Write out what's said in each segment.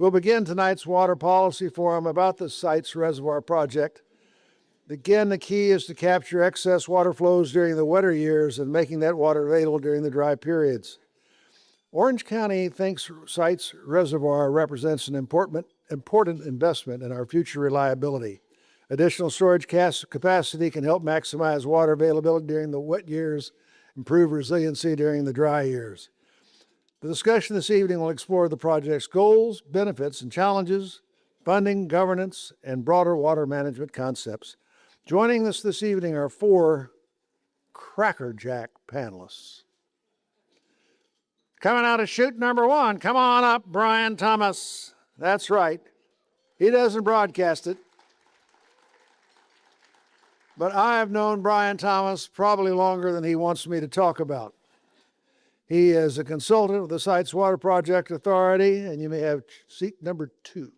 We'll begin tonight's water policy forum about the Sites Reservoir Project. Again, the key is to capture excess water flows during the wetter years and making that water available during the dry periods. Orange County thinks Sites Reservoir represents an important investment in our future reliability. Additional storage capacity can help maximize water availability during the wet years, improve resiliency during the dry years. The discussion this evening will explore the project's goals, benefits, and challenges, funding, governance, and broader water management concepts. Joining us this evening are four crackerjack panelists. Coming out of chute number one, come on up, Brian Thomas. That's right. He doesn't broadcast it. But I have known Brian Thomas probably longer than he wants me to talk about. He is a consultant with the Sites Water Project Authority, and you may have seat number 2.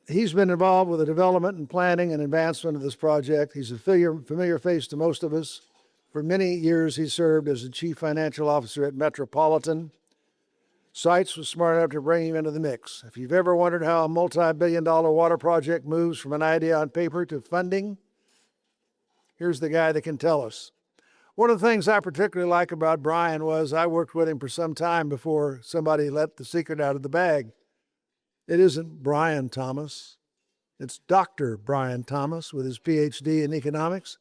He's been involved with the development and planning and advancement of this project. He's a familiar face to most of us. For many years, he served as the Chief Financial Officer at Metropolitan. Sites was smart enough to bring him into the mix. If you've ever wondered how a multi-billion-dollar water project moves from an idea on paper to funding, here's the guy that can tell us. One of the things I particularly like about Brian was I worked with him for some time before somebody let the secret out of the bag. It isn't Brian Thomas. It's Dr. Brian Thomas with his PhD in economics.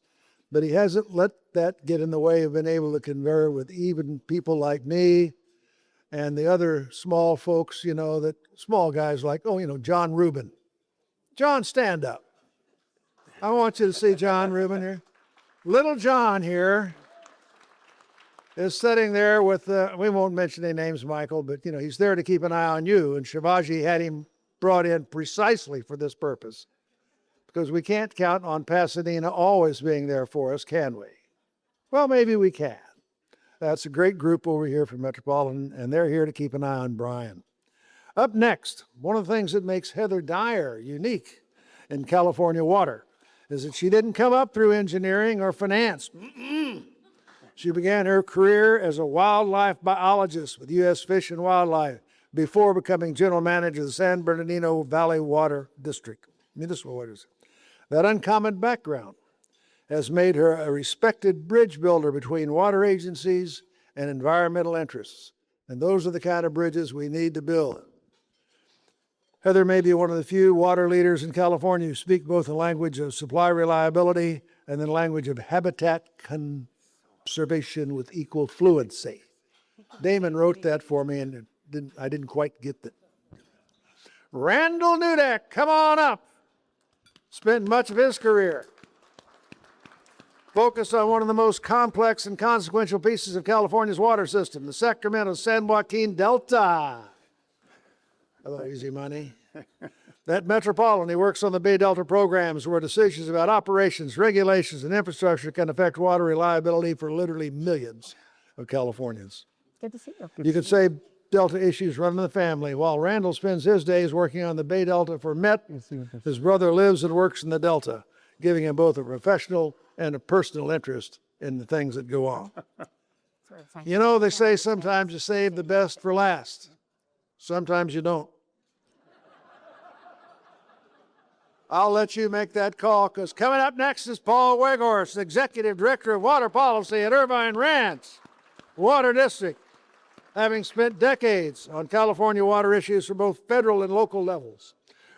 But he hasn't let that get in the way of being able to converse with even people like me and the other small folks, small guys like, John Rubin. John, stand up. I want you to see John Rubin here. Little John here is sitting there with, we won't mention any names, Michael, but, he's there to keep an eye on you. And Shivaji had him brought in precisely for this purpose, because we can't count on Pasadena always being there for us, can we? Well, maybe we can. That's a great group over here from Metropolitan, and they're here to keep an eye on Brian. Up next, one of the things that makes Heather Dyer unique in California water is that she didn't come up through engineering or finance. She began her career as a wildlife biologist with U.S. Fish and Wildlife before becoming general manager of the San Bernardino Valley Water District, Municipal Water District. That uncommon background has made her a respected bridge builder between water agencies and environmental interests. And those are the kind of bridges we need to build. Heather may be one of the few water leaders in California who speak both the language of supply reliability and the language of habitat conservation with equal fluency. Damon wrote that for me, and I didn't quite get that. Randall Neudeck, come on up. Spent much of his career focused on one of the most complex and consequential pieces of California's water system, the Sacramento-San Joaquin Delta. Hello, easy money. That Metropolitan, he works on the Bay Delta programs where decisions about operations, regulations, and infrastructure can affect water reliability for literally millions of Californians. Good to see you. You could say Delta issues run in the family. While Randall spends his days working on the Bay Delta for Met, his brother lives and works in the Delta, giving him both a professional and a personal interest in the things that go on. They say sometimes you save the best for last. Sometimes you don't. I'll let you make that call, because coming up next is Paul Weghorst, Executive Director of Water Policy at Irvine Ranch Water District, having spent decades on California water issues for both federal and local levels.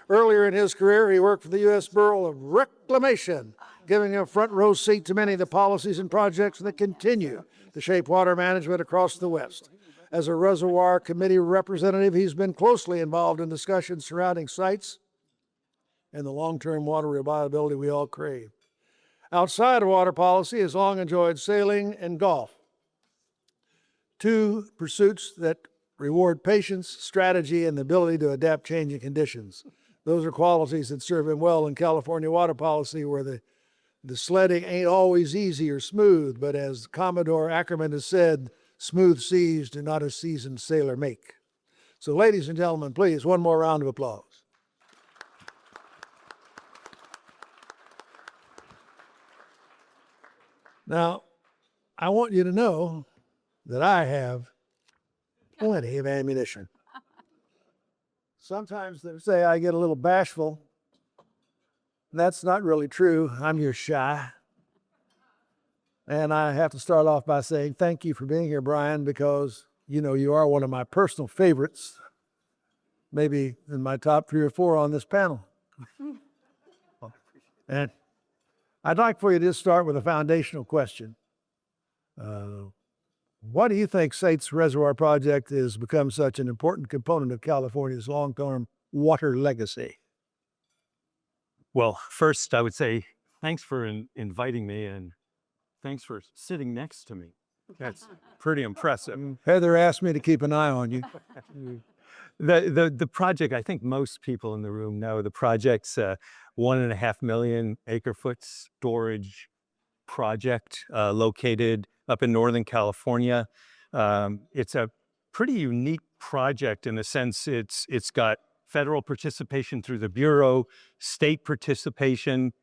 Earlier in his career, he worked for the U.S. Bureau of Reclamation, giving him a front row seat to many of the policies and projects that continue to shape water management across the West. As a reservoir committee representative, he's been closely involved in discussions surrounding sites and the long-term water reliability we all crave. Outside of water policy, he has long enjoyed sailing and golf, two pursuits that reward patience, strategy, and the ability to adapt changing conditions. Those are qualities that serve him well in California water policy, where the sledding ain't always easy or smooth, but as Commodore Ackerman has said, smooth seas do not a seasoned sailor make. So ladies and gentlemen, please, one more round of applause. Now, I want you to know that I have plenty of ammunition. Sometimes they say I get a little bashful. That's not really true. I'm just shy. And I have to start off by saying thank you for being here, Brian, because, you know, you are one of my personal favorites, maybe in my top 3 or 4 on this panel. And I'd like for you to just start with a foundational question. Why do you think Sites Reservoir Project has become such an important component of California's long-term water legacy? Well, first, I would say thanks for inviting me, and thanks for sitting next to me. That's pretty impressive. Heather asked me to keep an eye on you. The project, I think most people in the room know, the project's a 1.5 million acre-foot storage project located up in Northern California. It's a pretty unique project in the sense it's got federal participation through the Bureau, state participation,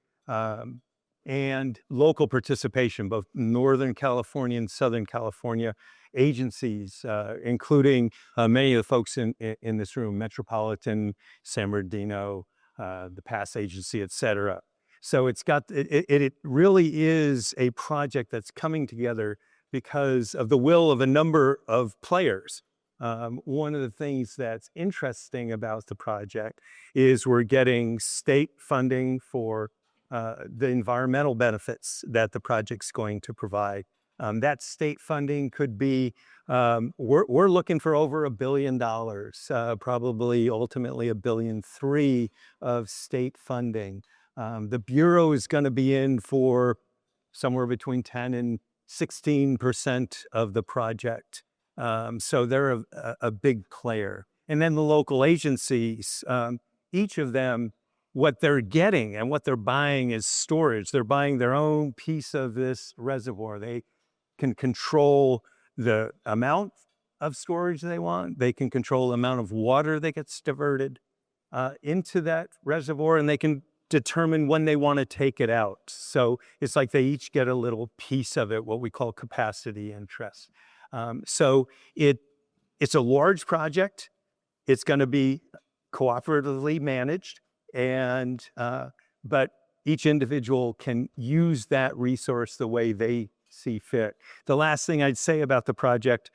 and local participation, both Northern California and Southern California agencies, including many of the folks in this room, Metropolitan, San Bernardino, the PASS agency, et cetera. So it really is a project that's coming together because of the will of a number of players. One of the things that's interesting about the project is we're getting state funding for the environmental benefits that the project's going to provide. That state funding could be, we're looking for over $1 billion, probably ultimately $1.3 billion of state funding. The Bureau is going to be in for somewhere between 10 and 16% of the project. So they're a big player. And then the local agencies, each of them, what they're getting and what they're buying is storage. They're buying their own piece of this reservoir. They can control the amount of storage they want. They can control the amount of water that gets diverted into that reservoir, and they can determine when they want to take it out. So it's like they each get a little piece of it, what we call capacity interest. So it's a large project. It's going to be cooperatively managed, and but each individual can use that resource the way they see fit. The last thing I'd say about the project,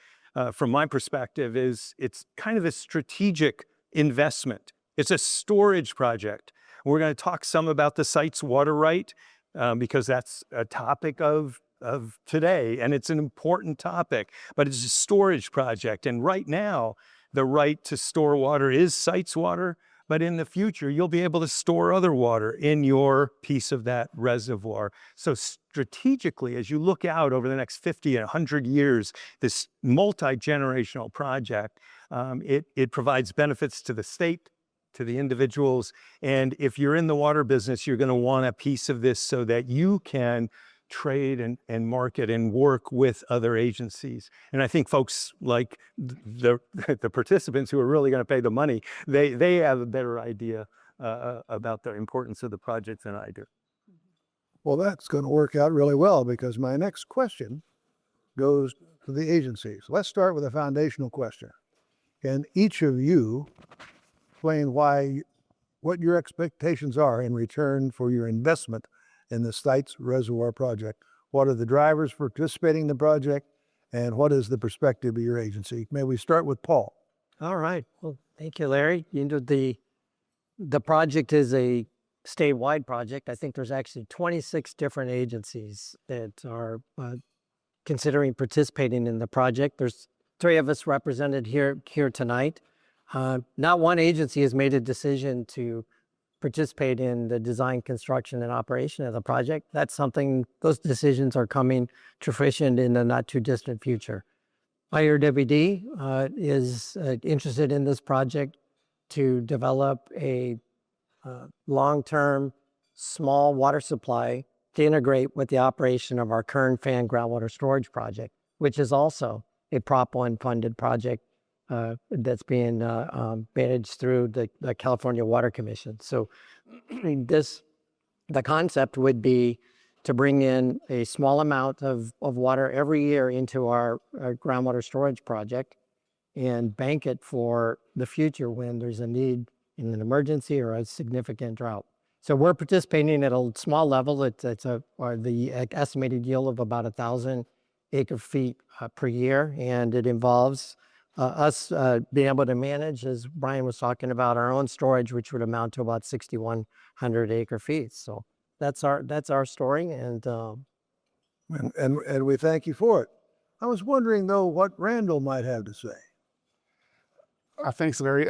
from my perspective, is it's kind of a strategic investment. It's a storage project. We're going to talk some about the site's water right, because that's a topic of today, and it's an important topic, but it's a storage project. And right now, the right to store water is Sites water, but in the future, you'll be able to store other water in your piece of that reservoir. So strategically, as you look out over the next 50 and 100 years, this multi-generational project, it provides benefits to the state, to the individuals. And if you're in the water business, you're going to want a piece of this so that you can trade and market and work with other agencies. And I think folks like the participants who are really going to pay the money, they have a better idea about the importance of the project than I do. Well, that's going to work out really well, because my next question goes to the agencies. Let's start with a foundational question. Can each of you explain what your expectations are in return for your investment in the Sites Reservoir Project? What are the drivers for participating in the project, and what is the perspective of your agency? May we start with Paul? All right. Well, thank you, Larry. You know, the project is a statewide project. I think there's actually 26 different agencies that are considering participating in the project. There's 3 of us represented here tonight. Not one agency has made a decision to participate in the design, construction, and operation of the project. That's something, those decisions are coming to fruition in the not too distant future. MWD is interested in this project to develop a long-term small water supply to integrate with the operation of our current fan groundwater storage project, which is also a Prop 1 funded project that's being managed through the California Water Commission. So the concept would be to bring in a small amount of water every year into our groundwater storage project, and bank it for the future when there's a need in an emergency or a significant drought. So we're participating at a small level. It's the estimated yield of about 1,000 acre feet per year, and it involves us being able to manage, as Brian was talking about, our own storage, which would amount to about 6,100 acre feet. So that's our story, and we thank you for it. I was wondering, though, what Randall might have to say. Thanks, Larry.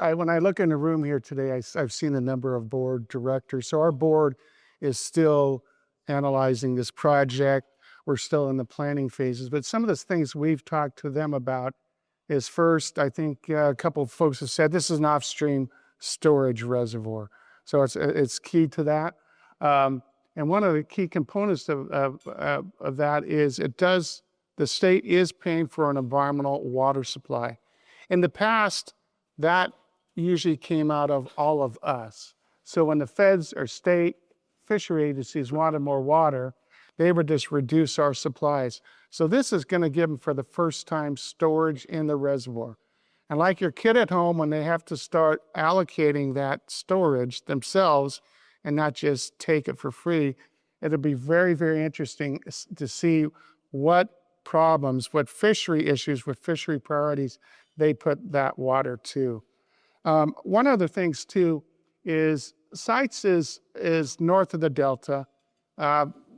When I look in the room here today, I've seen a number of board directors. So our board is still analyzing this project. We're still in the planning phases. But some of the things we've talked to them about is first, I think a couple of folks have said this is an offstream storage reservoir. So it's key to that. And one of the key components of that is the state is paying for an environmental water supply. In the past, that usually came out of all of us. So when the feds or state fishery agencies wanted more water, they would just reduce our supplies. So this is going to give them, for the first time, storage in the reservoir. And like your kid at home, when they have to start allocating that storage themselves and not just take it for free, it'll be very, very interesting to see what problems, what fishery issues, what fishery priorities they put that water to. One other things too is Sites is north of the Delta.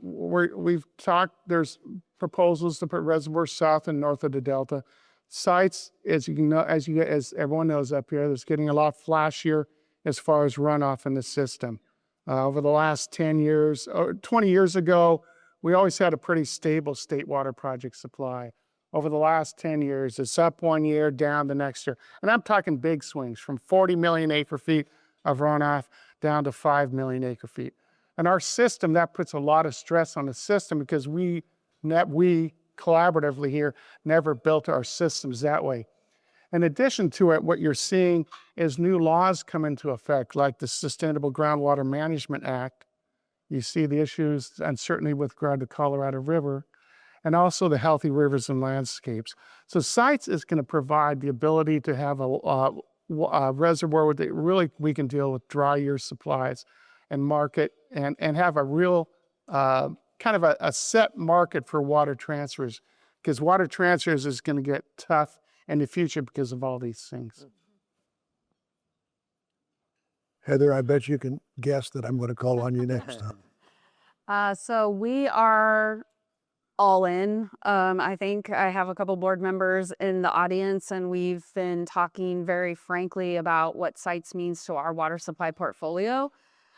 We've talked, there's proposals to put reservoirs south and north of the Delta. Sites, as everyone knows up here, is getting a lot flashier as far as runoff in the system. Over the last 10 years, or 20 years ago, we always had a pretty stable state water project supply. Over the last 10 years, it's up one year, down the next year. And I'm talking big swings, from 40 million acre feet of runoff down to 5 million acre feet. And our system, that puts a lot of stress on the system because we collaboratively here never built our systems that way. In addition to it, what you're seeing is new laws come into effect, like the Sustainable Groundwater Management Act. You see the issues, and certainly with regard to Colorado River, and also the Healthy Rivers and Landscapes. So Sites is going to provide the ability to have a reservoir where we can deal with dry year supplies and market and have a real kind of a set market for water transfers, because water transfers is going to get tough in the future because of all these things. Heather, I bet you can guess that I'm going to call on you next time. So we are all in. I think I have a couple board members in the audience, and we've been talking very frankly about what Sites means to our water supply portfolio,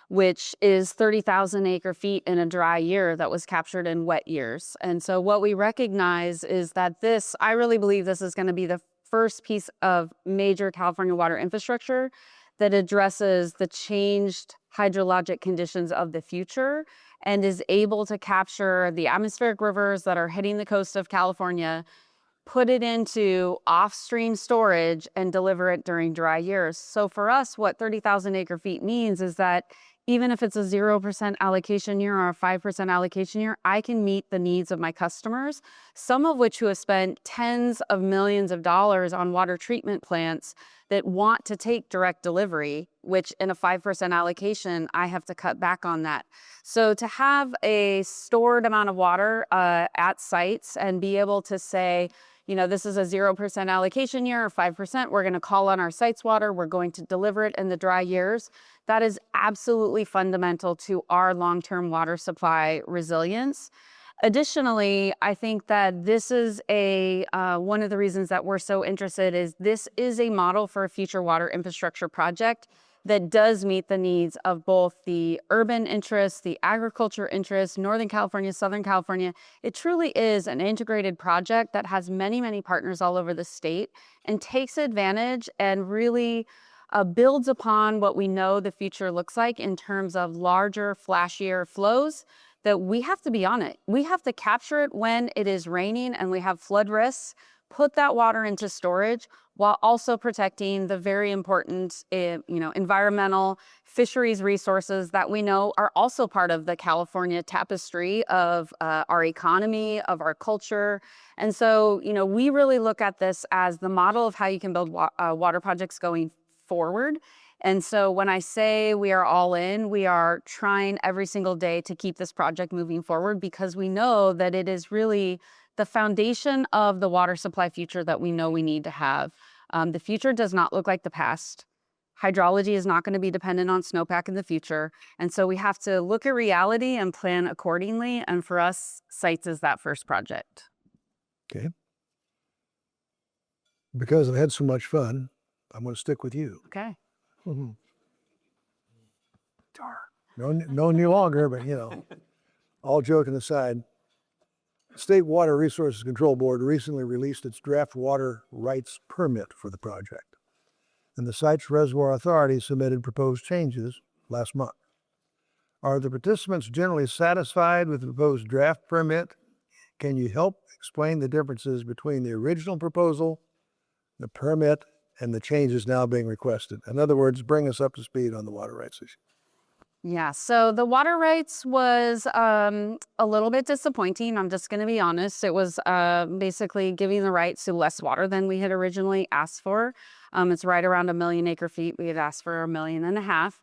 which is 30,000 acre feet in a dry year that was captured in wet years. And so what we recognize is that I really believe this is going to be the first piece of major California water infrastructure that addresses the changed hydrologic conditions of the future and is able to capture the atmospheric rivers that are hitting the coast of California, put it into off-stream storage, and deliver it during dry years. So for us, what 30,000 acre feet means is that even if it's a 0% allocation year or a 5% allocation year, I can meet the needs of my customers, some of which who have spent tens of millions of dollars on water treatment plants that want to take direct delivery, which in a 5% allocation, I have to cut back on that. So to have a stored amount of water at Sites and be able to say, you know, this is a 0% allocation year or 5%, we're going to call on our Sites water, we're going to deliver it in the dry years. That is absolutely fundamental to our long-term water supply resilience. Additionally, I think that this is one of the reasons that we're so interested is this is a model for a future water infrastructure project that does meet the needs of both the urban interests, the agriculture interests, Northern California, Southern California. It truly is an integrated project that has many, many partners all over the state and takes advantage and really builds upon what we know the future looks like in terms of larger, flashier flows, that we have to be on it. We have to capture it when it is raining and we have flood risks. put that water into storage while also protecting the very important, environmental fisheries resources that we know are also part of the California tapestry of our economy, of our culture. And so, we really look at this as the model of how you can build water projects going forward. And so when I say we are all in, we are trying every single day to keep this project moving forward, because we know that it is really the foundation of the water supply future that we know we need to have. The future does not look like the past. Hydrology is not going to be dependent on snowpack in the future. And so we have to look at reality and plan accordingly. And for us, Sites is that first project. Okay. Because I've had so much fun, I'm going to stick with you. Okay. No any longer, but all joking aside, the State Water Resources Control Board recently released its draft water rights permit for the project, and the Sites Reservoir Authority submitted proposed changes last month. Are the participants generally satisfied with the proposed draft permit? Can you help explain the differences between the original proposal, the permit, and the changes now being requested? In other words, bring us up to speed on the water rights issue. Yeah, so the water rights was a little bit disappointing. I'm just going to be honest. It was basically giving the rights to less water than we had originally asked for. It's right around 1 million acre feet. We had asked for 1.5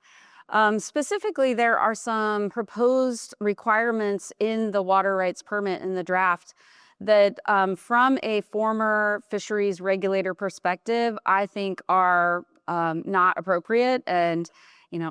million. Specifically, there are some proposed requirements in the water rights permit in the draft that from a former fisheries regulator perspective, I think are not appropriate. And,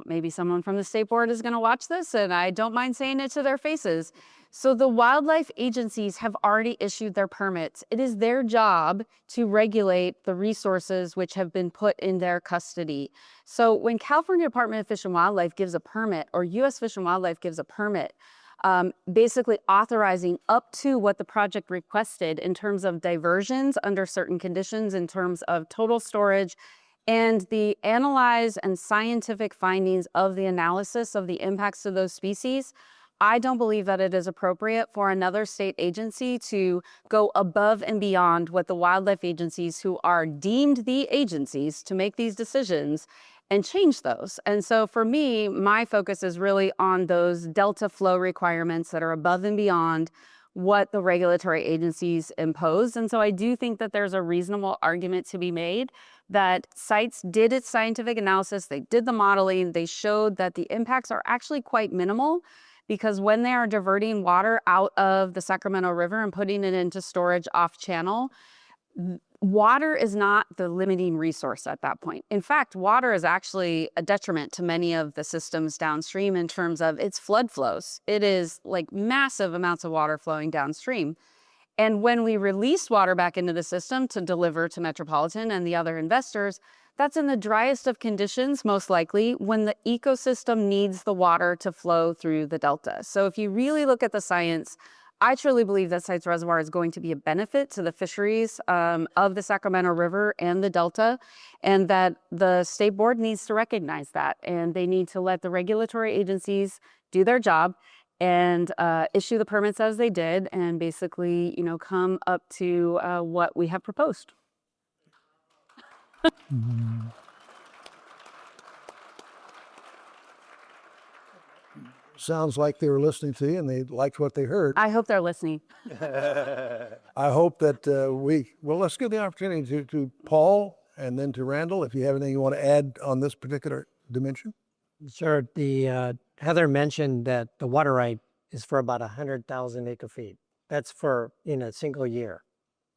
maybe someone from the state board is going to watch this, and I don't mind saying it to their faces. So the wildlife agencies have already issued their permits. It is their job to regulate the resources which have been put in their custody. So when California Department of Fish and Wildlife gives a permit, or U.S. Fish and Wildlife gives a permit, basically authorizing up to what the project requested in terms of diversions under certain conditions, in terms of total storage, and the analyze and scientific findings of the analysis of the impacts to those species, I don't believe that it is appropriate for another state agency to go above and beyond what the wildlife agencies, who are deemed the agencies to make these decisions, and change those. And so for me, my focus is really on those delta flow requirements that are above and beyond what the regulatory agencies impose. And so I do think that there's a reasonable argument to be made that Sites did its scientific analysis, they did the modeling, they showed that the impacts are actually quite minimal, because when they are diverting water out of the Sacramento River and putting it into storage off channel, water is not the limiting resource at that point. In fact, water is actually a detriment to many of the systems downstream in terms of its flood flows. It is like massive amounts of water flowing downstream. And when we release water back into the system to deliver to Metropolitan and the other investors, that's in the driest of conditions, most likely, when the ecosystem needs the water to flow through the delta. So if you really look at the science, I truly believe that Sites Reservoir is going to be a benefit to the fisheries of the Sacramento River and the Delta, and that the state board needs to recognize that, and they need to let the regulatory agencies do their job and issue the permits as they did, and basically, come up to what we have proposed. Sounds like they were listening to you and they liked what they heard. I hope they're listening. I hope that let's give the opportunity to Paul and then to Randall, if you have anything you want to add on this particular dimension. Sure. The Heather mentioned that the water right is for about 100,000 acre feet. That's for in a single year.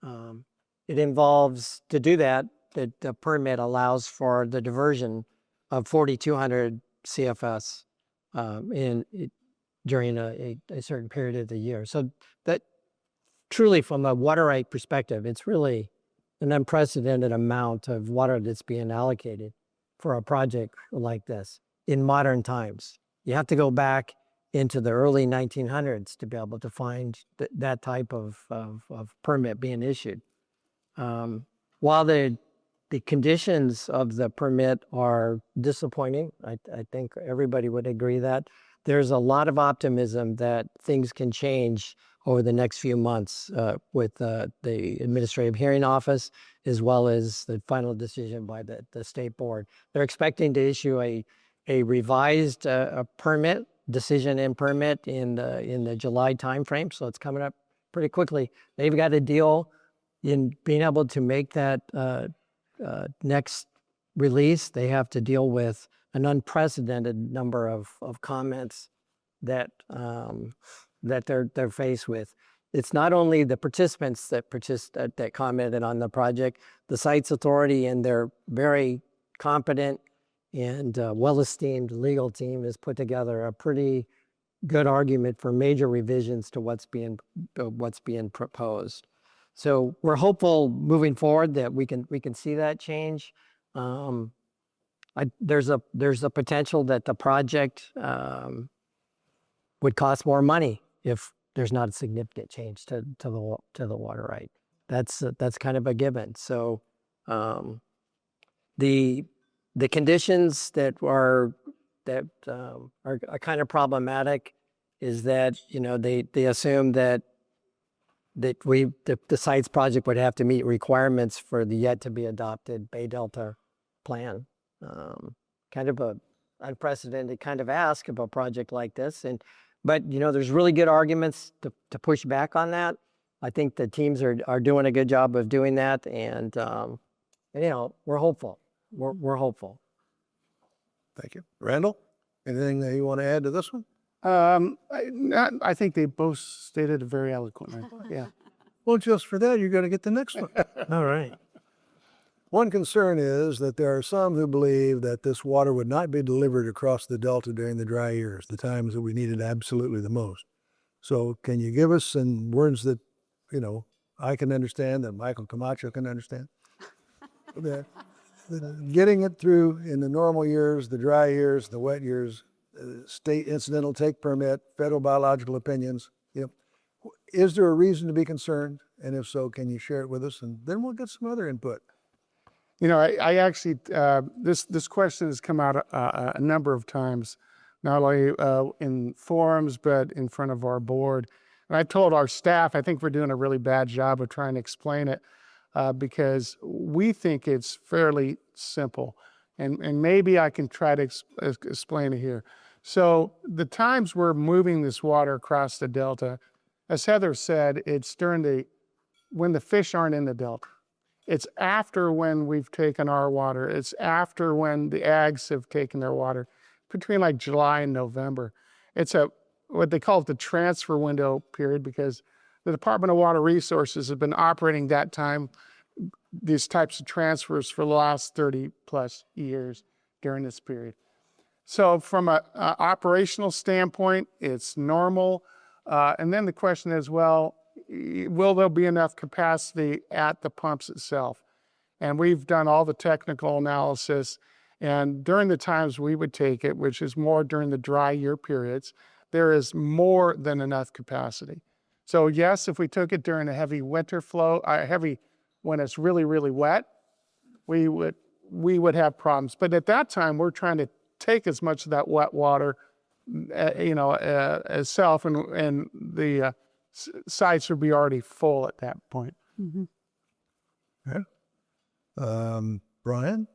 It involves, to do that, the permit allows for the diversion of 4,200 CFS during a certain period of the year. So that truly, from a water right perspective, it's really an unprecedented amount of water that's being allocated for a project like this in modern times. You have to go back into the early 1900s to be able to find that type of permit being issued. While the conditions of the permit are disappointing, I think everybody would agree that there's a lot of optimism that things can change over the next few months with the Administrative Hearing Office, as well as the final decision by the State Board. They're expecting to issue a revised permit, decision and permit in the July timeframe, so it's coming up pretty quickly. They've got a deal in being able to make that next release. They have to deal with an unprecedented number of comments that they're faced with. It's not only the participants that commented on the project. The Sites Authority and their very competent and well-esteemed legal team has put together a pretty good argument for major revisions to what's being proposed. So we're hopeful moving forward that we can see that change. There's a potential that the project would cost more money if there's not a significant change to the water right. That's kind of a given. So the conditions that are kind of problematic is that they assume that the Sites project would have to meet requirements for the yet to be adopted Bay Delta plan. Kind of a unprecedented kind of ask of a project like this, but there's really good arguments to push back on that. I think the teams are doing a good job of doing that, and we're hopeful. We're hopeful. Thank you. Randall, anything that you want to add to this one? I think they both stated it very eloquently. Yeah. Well, just for that, you're going to get the next one. All right. One concern is that there are some who believe that this water would not be delivered across the Delta during the dry years, the times that we need it absolutely the most. So can you give us in words that, I can understand, that Michael Camacho can understand? that getting it through in the normal years, the dry years, the wet years, state incidental take permit, federal biological opinions, is there a reason to be concerned? And if so, can you share it with us? And then we'll get some other input. I actually, this question has come out a number of times, not only in forums, but in front of our board. And I told our staff, I think we're doing a really bad job of trying to explain it because we think it's fairly simple. And maybe I can try to explain it here. So the times we're moving this water across the Delta, as Heather said, it's when the fish aren't in the Delta. It's after when we've taken our water. It's after when the ags have taken their water, between like July and November. It's what they call the transfer window period because the Department of Water Resources have been operating that time, these types of transfers for the last 30 plus years during this period. So from an operational standpoint, it's normal. And then the question is, well, will there be enough capacity at the pumps itself? And we've done all the technical analysis. And during the times we would take it, which is more during the dry year periods, there is more than enough capacity. So yes, if we took it during a heavy winter flow, when it's really, really wet, we would have problems. But at that time, we're trying to take as much of that wet water, itself, and the sites would be already full at that point. Mm-hmm. Okay. Brian,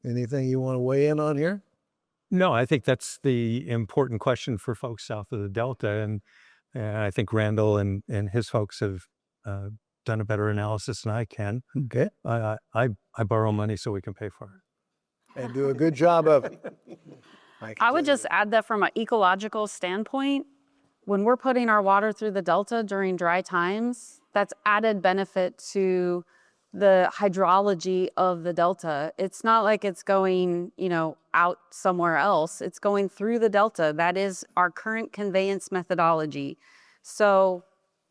anything you want to weigh in on here? No, I think that's the important question for folks south of the Delta, and I think Randall and his folks have done a better analysis than I can. Okay. I borrow money so we can pay for it. And do a good job of it. I would just add that from an ecological standpoint, when we're putting our water through the Delta during dry times, that's added benefit to the hydrology of the Delta. It's not like it's going, out somewhere else. It's going through the Delta. That is our current conveyance methodology. So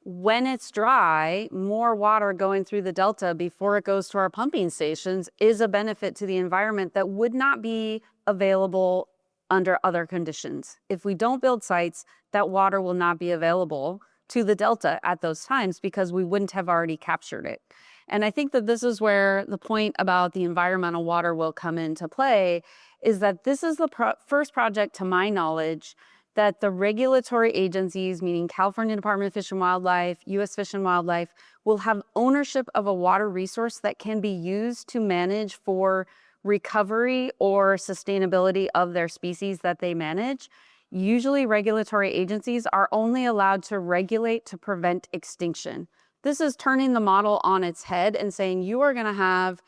when it's dry, more water going through the Delta before it goes to our pumping stations is a benefit to the environment that would not be available under other conditions. If we don't build sites, that water will not be available to the Delta at those times because we wouldn't have already captured it. And I think that this is where the point about the environmental water will come into play, is that this is the first project, to my knowledge, that the regulatory agencies, meaning California Department of Fish and Wildlife, U.S. Fish and Wildlife, will have ownership of a water resource that can be used to manage for recovery or sustainability of their species that they manage. Usually regulatory agencies are only allowed to regulate to prevent extinction. This is turning the model on its head and saying you are going to have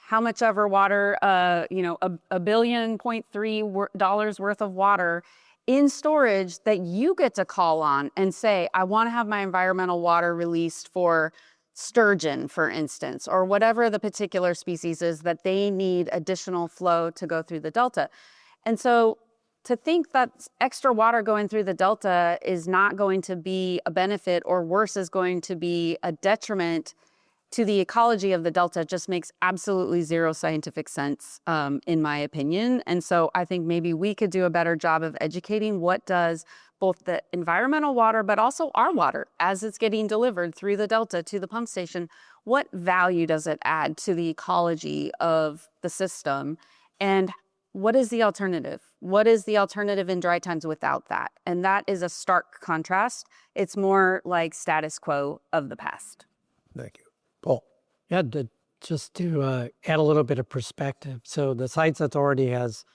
how much ever water, $1.3 billion worth of water in storage that you get to call on and say, I want to have my environmental water released for sturgeon, for instance, or whatever the particular species is that they need additional flow to go through the delta. And so to think that extra water going through the delta is not going to be a benefit, or worse, is going to be a detriment to the ecology of the delta just makes absolutely zero scientific sense, in my opinion. And so I think maybe we could do a better job of educating what does both the environmental water, but also our water, as it's getting delivered through the delta to the pump station, what value does it add to the ecology of the system? And what is the alternative? What is the alternative in dry times without that? And that is a stark contrast. It's more like status quo of the past. Thank you. Paul. Yeah, just to add a little bit of perspective. So the Sites Authority has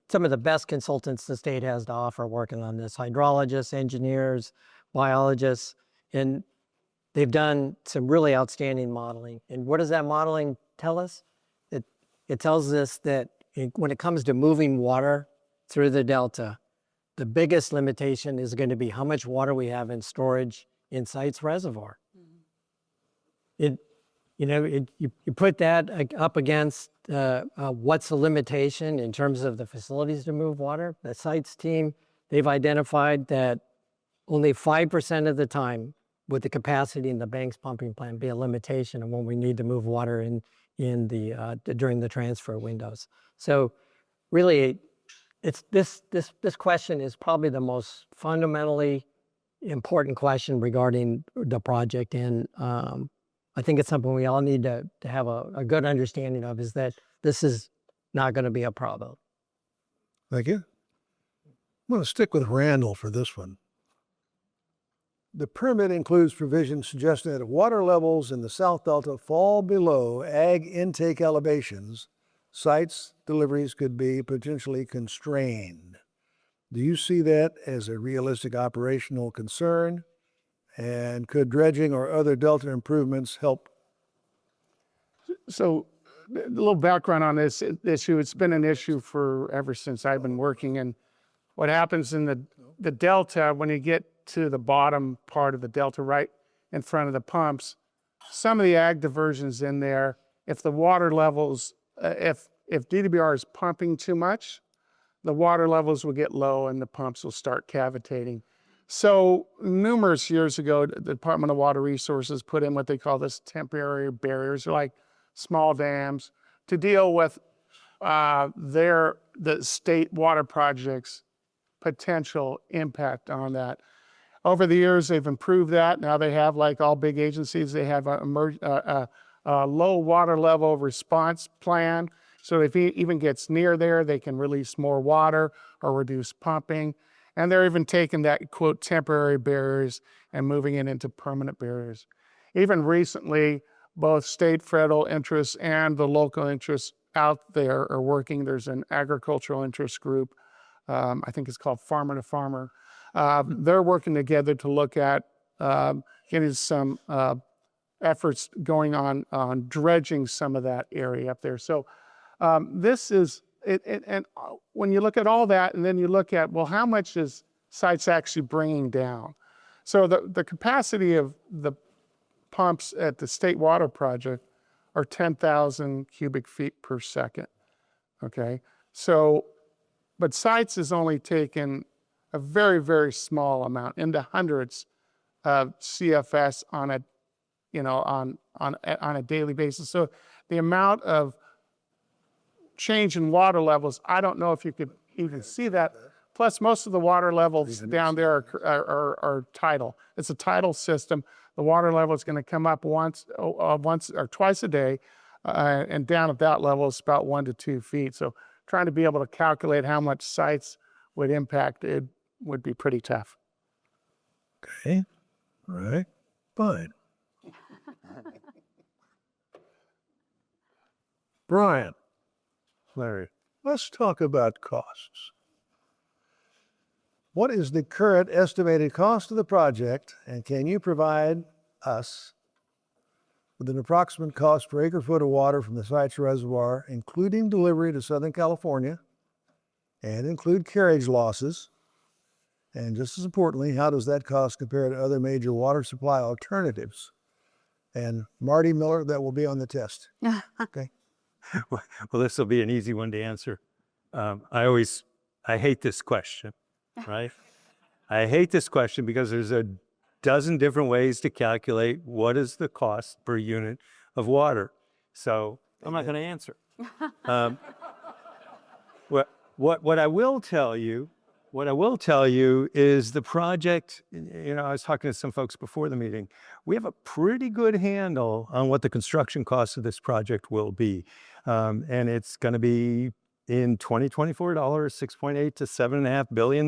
some of the best consultants the state has to offer working on this: hydrologists, engineers, biologists, and they've done some really outstanding modeling. And what does that modeling tell us? It tells us that when it comes to moving water through the delta, the biggest limitation is going to be how much water we have in storage in Sites Reservoir. You put that up against what's the limitation in terms of the facilities to move water. The Sites team, they've identified that only 5% of the time would the capacity in the Banks pumping plant be a limitation of when we need to move water during the transfer windows. So really, it's this question is probably the most fundamentally important question regarding the project, and I think it's something we all need to have a good understanding of, is that this is not going to be a problem. Thank you. I'm going to stick with Randall for this one. The permit includes provisions suggesting that if water levels in the South Delta fall below ag intake elevations, sites deliveries could be potentially constrained. Do you see that as a realistic operational concern? And could dredging or other delta improvements help? So a little background on this issue. It's been an issue for ever since I've been working. And what happens in the delta, when you get to the bottom part of the delta right in front of the pumps, some of the ag diversions in there, if the water levels, if DWR is pumping too much, the water levels will get low and the pumps will start cavitating. So numerous years ago, the Department of Water Resources put in what they call this temporary barriers, like small dams, to deal with the state water projects' potential impact on that. Over the years, they've improved that. Now they have, like all big agencies, they have a low water level response plan. So if it even gets near there, they can release more water or reduce pumping. And they're even taking that, quote, temporary barriers and moving it into permanent barriers. Even recently, both state federal interests and the local interests out there are working. There's an agricultural interest group, I think it's called Farmer to Farmer. They're working together to look at getting some efforts going on dredging some of that area up there. So this is, and when you look at all that, and then you look at, well, how much is Sites actually bringing down? So the capacity of the pumps at the State Water Project are 10,000 cubic feet per second, okay? So, but Sites is only taken a very, very small amount, into hundreds of CFS on a daily basis. So the amount of change in water levels, I don't know if you could even see that. Plus, most of the water levels down there are tidal. It's a tidal system. The water level is going to come up once or twice a day, and down at that level is about 1 to 2 feet. So trying to be able to calculate how much Sites would impact it, would be pretty tough. Okay. All right. Fine. Brian, Larry, let's talk about costs. What is the current estimated cost of the project, and can you provide us with an approximate cost per acre foot of water from the Sites Reservoir, including delivery to Southern California, and include carriage losses? And just as importantly, how does that cost compare to other major water supply alternatives? And Marty Miller, that will be on the test. Okay. Well, this will be an easy one to answer. I hate this question, right? I hate this question because there's a dozen different ways to calculate what is the cost per unit of water. So I'm not going to answer. What I will tell you is the project, I was talking to some folks before the meeting. We have a pretty good handle on what the construction cost of this project will be. And it's going to be in 2024 dollars, $6.8 to $7.5 billion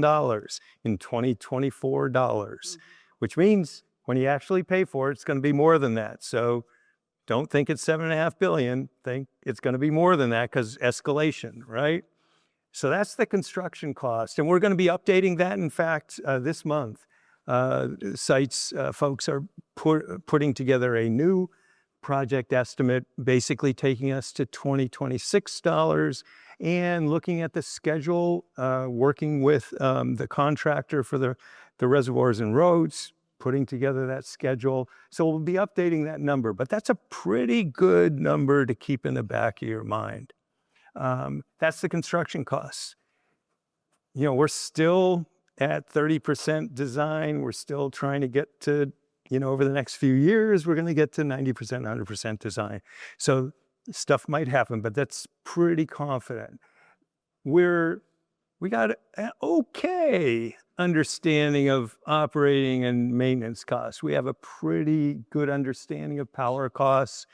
in 2024 dollars, which means when you actually pay for it, it's going to be more than that. So don't think it's $7.5 billion. Think it's going to be more than that because escalation, right? So that's the construction cost. And we're going to be updating that, in fact, this month. Sites folks are putting together a new project estimate, basically taking us to 2026 dollars and looking at the schedule, working with the contractor for the reservoirs and roads, putting together that schedule. So we'll be updating that number, but that's a pretty good number to keep in the back of your mind. That's the construction costs. We're still at 30% design. We're still trying to get to, over the next few years, we're going to get to 90%, 100% design. So stuff might happen, but that's pretty confident. We got an okay understanding of operating and maintenance costs. We have a pretty good understanding of power costs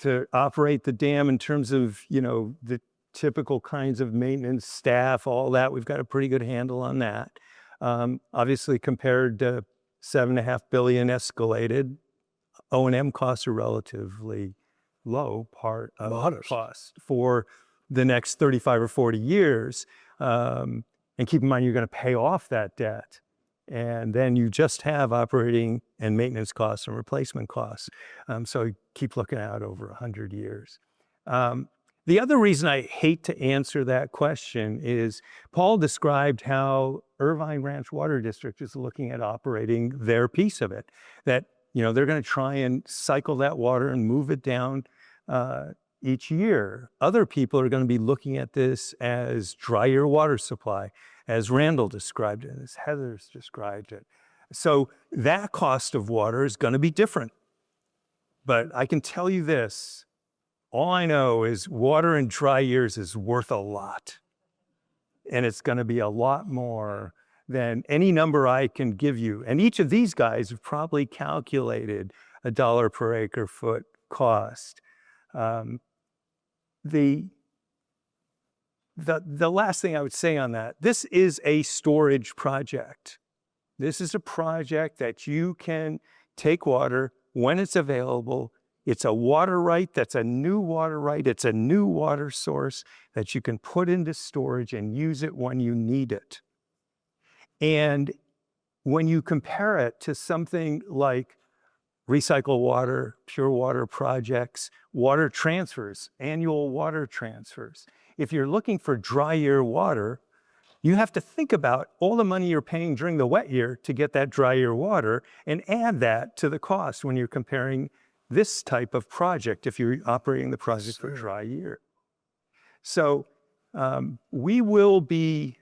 to operate the dam in terms of, the typical kinds of maintenance staff, all that. We've got a pretty good handle on that. Obviously, compared to $7.5 billion escalated, O&M costs are relatively low part of Modest. cost for the next 35 or 40 years. And keep in mind, you're going to pay off that debt. And then you just have operating and maintenance costs and replacement costs. So keep looking out over 100 years. The other reason I hate to answer that question is Paul described how Irvine Ranch Water District is looking at operating their piece of it, that, they're going to try and cycle that water and move it down each year. Other people are going to be looking at this as dry year water supply, as Randall described it, as Heather's described it. So that cost of water is going to be different. But I can tell you this, all I know is water in dry years is worth a lot. And it's going to be a lot more than any number I can give you. And each of these guys have probably calculated $1 per acre foot cost. The last thing I would say on that, this is a storage project. This is a project that you can take water when it's available. It's a water right that's a new water right. It's a new water source that you can put into storage and use it when you need it. And when you compare it to something like recycle water, pure water projects, water transfers, annual water transfers, if you're looking for dry year water, you have to think about all the money you're paying during the wet year to get that dry year water and add that to the cost when you're comparing this type of project if you're operating the project for dry year. So we will be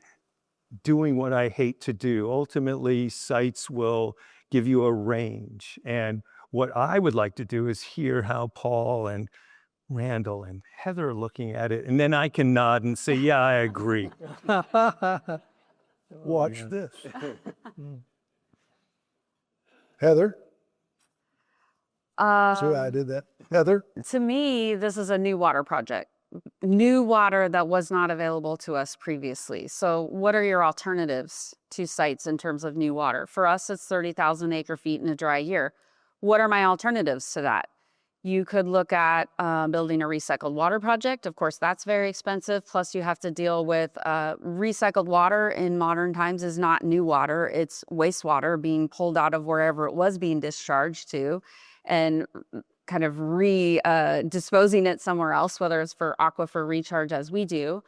doing what I hate to do. Ultimately, sites will give you a range. And what I would like to do is hear how Paul and Randall and Heather are looking at it. And then I can nod and say, yeah, I agree. Watch this. Heather? See how I did that? Heather? To me, this is a new water project. new water that was not available to us previously. So what are your alternatives to sites in terms of new water? For us, it's 30,000 acre feet in a dry year. What are my alternatives to that? You could look at building a recycled water project. Of course, that's very expensive. Plus, you have to deal with recycled water in modern times is not new water. It's wastewater being pulled out of wherever it was being discharged to and kind of disposing it somewhere else, whether it's for aquifer recharge as we do.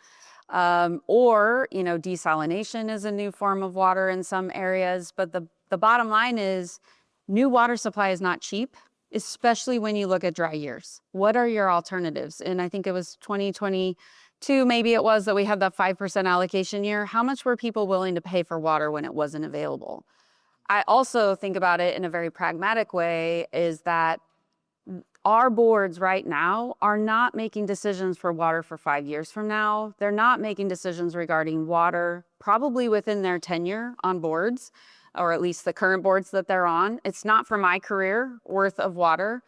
Or, desalination is a new form of water in some areas. But the bottom line is new water supply is not cheap, especially when you look at dry years. What are your alternatives? And I think it was 2022, maybe it was, that we had that 5% allocation year. How much were people willing to pay for water when it wasn't available? I also think about it in a very pragmatic way, is that our boards right now are not making decisions for water for 5 years from now. They're not making decisions regarding water probably within their tenure on boards, or at least the current boards that they're on. It's not for my career worth of water.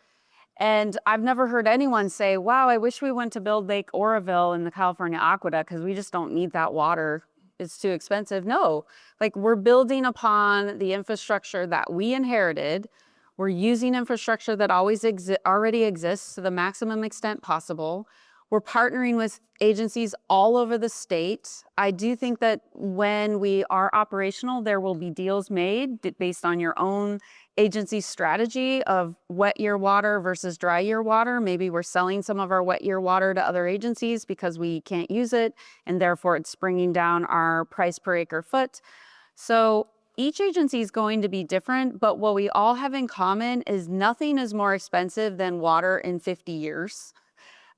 And I've never heard anyone say, wow, I wish we went to build Lake Oroville in the California Aqueduct because we just don't need that water. It's too expensive. No, we're building upon the infrastructure that we inherited. We're using infrastructure that already exists to the maximum extent possible. We're partnering with agencies all over the state. I do think that when we are operational, there will be deals made based on your own agency strategy of wet year water versus dry year water. Maybe we're selling some of our wet year water to other agencies because we can't use it, and therefore it's bringing down our price per acre foot. So each agency is going to be different, but what we all have in common is nothing is more expensive than water in 50 years.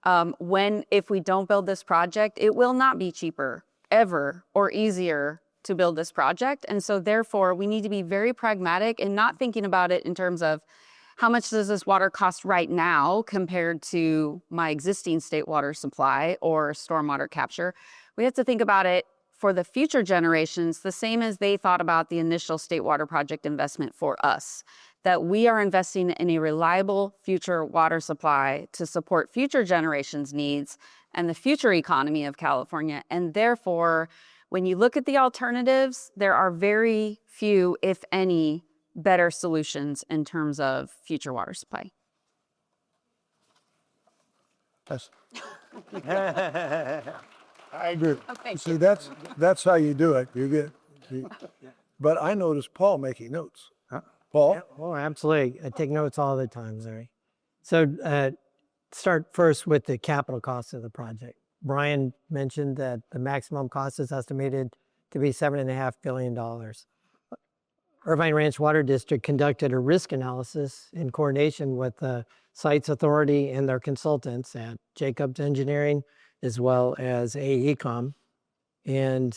If we don't build this project, it will not be cheaper ever or easier to build this project. And so therefore we need to be very pragmatic and not thinking about it in terms of how much does this water cost right now compared to my existing state water supply or stormwater capture. We have to think about it for the future generations, the same as they thought about the initial state water project investment for us, that we are investing in a reliable future water supply to support future generations' needs and the future economy of California. And therefore, when you look at the alternatives, there are very few, if any, better solutions in terms of future water supply. Yes. I agree. Oh, thank See, that's how you do it. But I noticed Paul making notes. Paul? Yeah, oh, absolutely. I take notes all the time, Larry. So start first with the capital cost of the project. Brian mentioned that the maximum cost is estimated to be $7.5 billion. Irvine Ranch Water District conducted a risk analysis in coordination with the Sites Authority and their consultants at Jacobs Engineering, as well as AECOM. And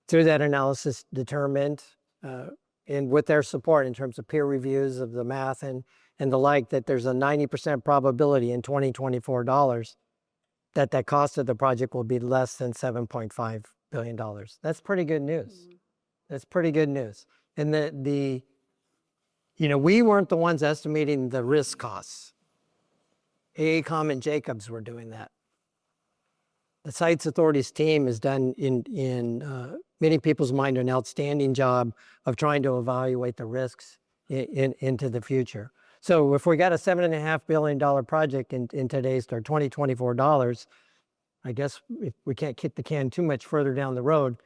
through that analysis determined, and with their support in terms of peer reviews of the math and the like, that there's a 90% probability in 2024 dollars that cost of the project will be less than $7.5 billion. That's pretty good news. That's pretty good news. And we weren't the ones estimating the risk costs. AECOM and Jacobs were doing that. The Sites Authority's team has done, in many people's mind, an outstanding job of trying to evaluate the risks into the future. So if we got a $7.5 billion project in today's or 2024 dollars, I guess if we can't kick the can too much further down the road,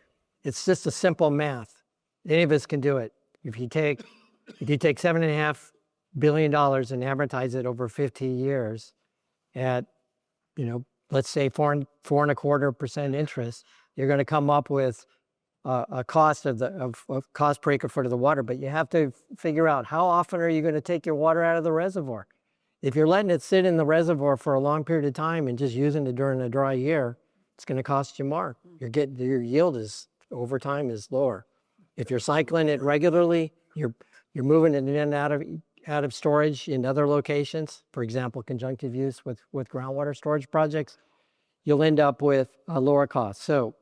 it's just a simple math. Any of us can do it. If you take $7.5 billion and amortize it over 50 years at, let's say 4.25% interest, you're going to come up with a cost of cost per acre foot of the water. But you have to figure out, how often are you going to take your water out of the reservoir? If you're letting it sit in the reservoir for a long period of time and just using it during a dry year, it's going to cost you more. Your yield over time is lower. If you're cycling it regularly, you're moving it in and out of storage in other locations, for example, conjunctive use with groundwater storage projects, you'll end up with a lower cost. So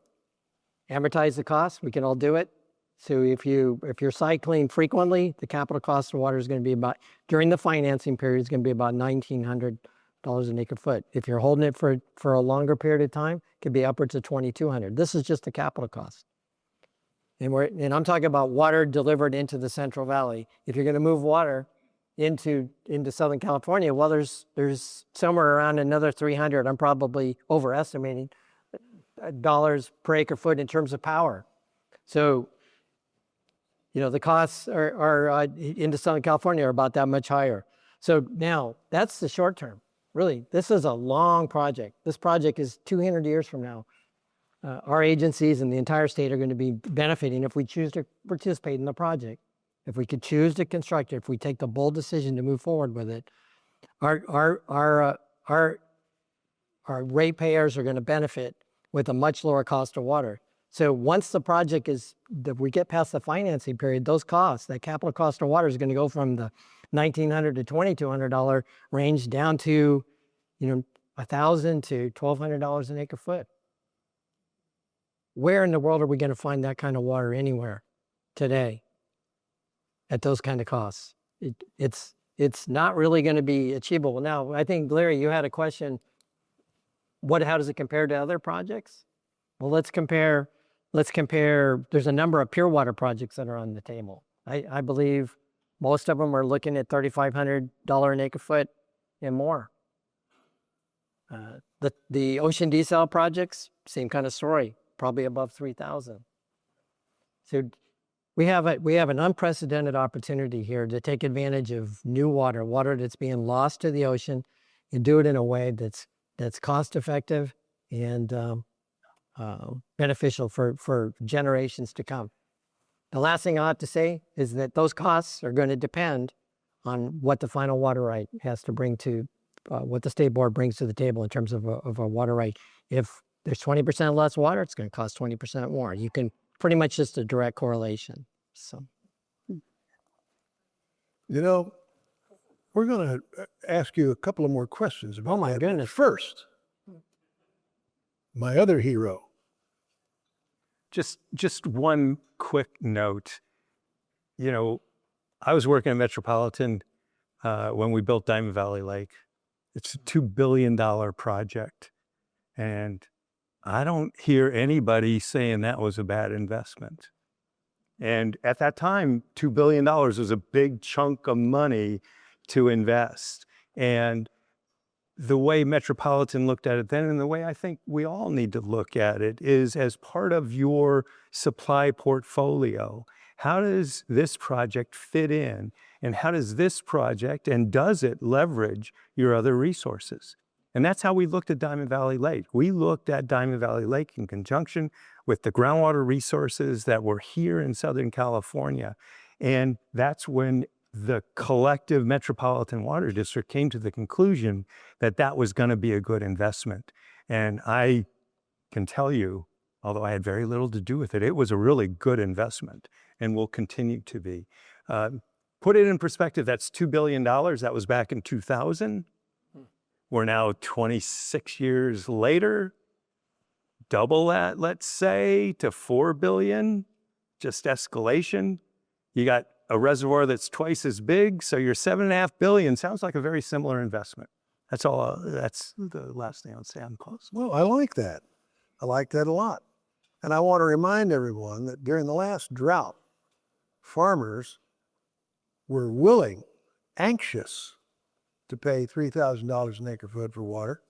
amortize the cost, we can all do it. So if you're cycling frequently, the capital cost of water is going to be during the financing period, is going to be about $1,900 an acre foot. If you're holding it for a longer period of time, it could be upwards of 2,200. This is just the capital cost. And I'm talking about water delivered into the Central Valley. If you're going to move water into Southern California, well, there's somewhere around another 300. I'm probably overestimating dollars per acre foot in terms of power. So, the costs are into Southern California are about that much higher. So now that's the short term. Really, this is a long project. This project is 200 years from now. Our agencies and the entire state are going to be benefiting if we choose to participate in the project. If we could choose to construct it, if we take the bold decision to move forward with it, our ratepayers are going to benefit with a much lower cost of water. So once the project we get past the financing period, those costs, that capital cost of water is going to go from the $1,900 to $2,200 range down to, $1,000 to $1,200 an acre foot. Where in the world are we going to find that kind of water anywhere today at those kind of costs? It's not really going to be achievable. Now, I think, Larry, you had a question. How does it compare to other projects? Well, let's compare. There's a number of pure water projects that are on the table. I believe most of them are looking at $3,500 an acre foot and more. The ocean desal projects, same kind of story, probably above 3,000. So we have an unprecedented opportunity here to take advantage of new water that's being lost to the ocean, and do it in a way that's cost effective and beneficial for generations to come. The last thing I'll have to say is that those costs are going to depend on what the final water right has to bring to, what the state board brings to the table in terms of a water right. If there's 20% less water, it's going to cost 20% more. You can pretty much just a direct correlation. So, we're going to ask you a couple of more questions about oh my goodness. First, my other hero. Just one quick note. I was working at Metropolitan when we built Diamond Valley Lake. It's a $2 billion project. And I don't hear anybody saying that was a bad investment. And at that time, $2 billion was a big chunk of money to invest. And the way Metropolitan looked at it then, and the way I think we all need to look at it, is as part of your supply portfolio. How does this project fit in? And how does this project, and does it leverage your other resources? And that's how we looked at Diamond Valley Lake. We looked at Diamond Valley Lake in conjunction with the groundwater resources that were here in Southern California. And that's when the collective Metropolitan Water District came to the conclusion that that was going to be a good investment. And I can tell you, although I had very little to do with it, it was a really good investment and will continue to be. Put it in perspective, that's $2 billion. That was back in 2000. We're now 26 years later, double that, let's say, to $4 billion, just escalation. You got a reservoir that's twice as big, so your $7.5 billion sounds like a very similar investment. That's all. That's the last thing I would say on close. Well, I like that. I like that a lot. And I want to remind everyone that during the last drought, farmers were willing, anxious to pay $3,000 an acre foot for water,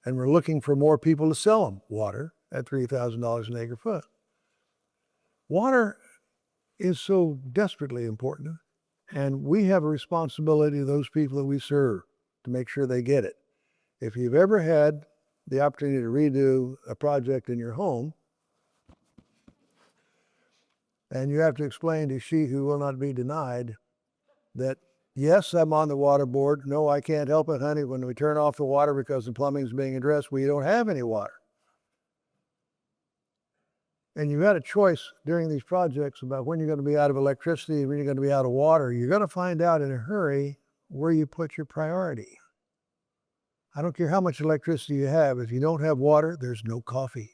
and we're looking for more people to sell them water at $3,000 an acre foot. Water is so desperately important, and we have a responsibility to those people that we serve to make sure they get it. If you've ever had the opportunity to redo a project in your home, and you have to explain to she who will not be denied that, yes, I'm on the water board. No, I can't help it, honey. When we turn off the water because the plumbing's being addressed, we don't have any water. And you've got a choice during these projects about when you're going to be out of electricity and when you're going to be out of water. You're going to find out in a hurry where you put your priority. I don't care how much electricity you have. If you don't have water, there's no coffee.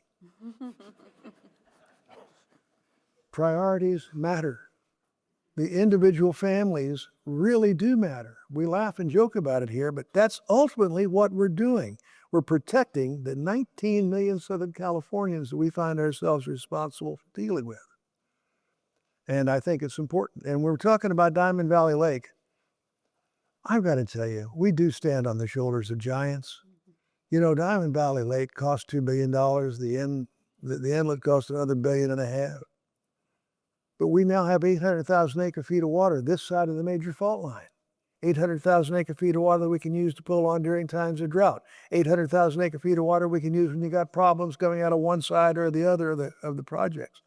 Priorities matter. The individual families really do matter. We laugh and joke about it here, but that's ultimately what we're doing. We're protecting the 19 million Southern Californians that we find ourselves responsible for dealing with. And I think it's important. And we're talking about Diamond Valley Lake. I've got to tell you, we do stand on the shoulders of giants. You know, Diamond Valley Lake cost $2 billion. The inlet cost another $1.5 billion. But we now have 800,000 acre feet of water this side of the major fault line. 800,000 acre feet of water that we can use to pull on during times of drought. 800,000 acre feet of water we can use when you got problems coming out of one side or the other of the projects.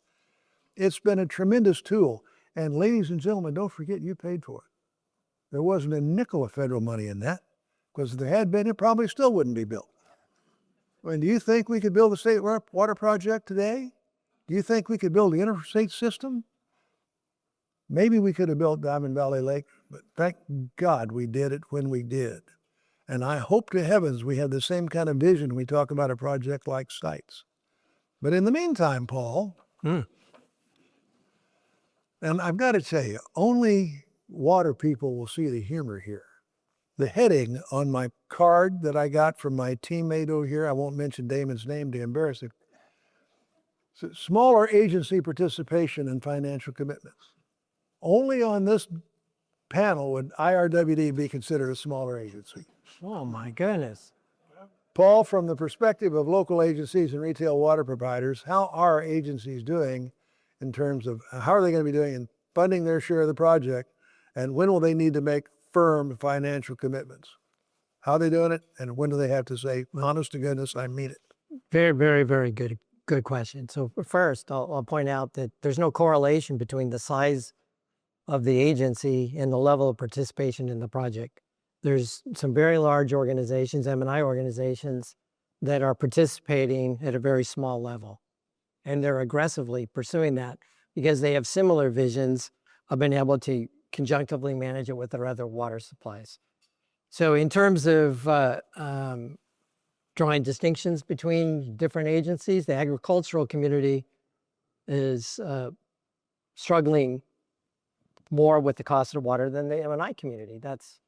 It's been a tremendous tool. And ladies and gentlemen, don't forget you paid for it. There wasn't a nickel of federal money in that, because if there had been, it probably still wouldn't be built. I mean, do you think we could build a state water project today? Do you think we could build the interstate system? Maybe we could have built Diamond Valley Lake, but thank God we did it when we did. And I hope to heavens we have the same kind of vision when we talk about a project like Sites. But in the meantime, Paul, and I've got to tell you, only water people will see the humor here. The heading on my card that I got from my teammate over here, I won't mention Damon's name to embarrass him, smaller agency participation and financial commitments. Only on this panel would IRWD be considered a smaller agency. Oh my goodness. Paul, from the perspective of local agencies and retail water providers, how are agencies doing in terms of how are they going to be doing in funding their share of the project, and when will they need to make firm financial commitments? How are they doing it, and when do they have to say, honest to goodness, I mean it? Very, very, very good question. So first, I'll point out that there's no correlation between the size of the agency and the level of participation in the project. There's some very large organizations, M&I organizations, that are participating at a very small level. And they're aggressively pursuing that because they have similar visions of being able to conjunctively manage it with their other water supplies. So in terms of drawing distinctions between different agencies, the agricultural community is struggling more with the cost of water than the M&I community. That's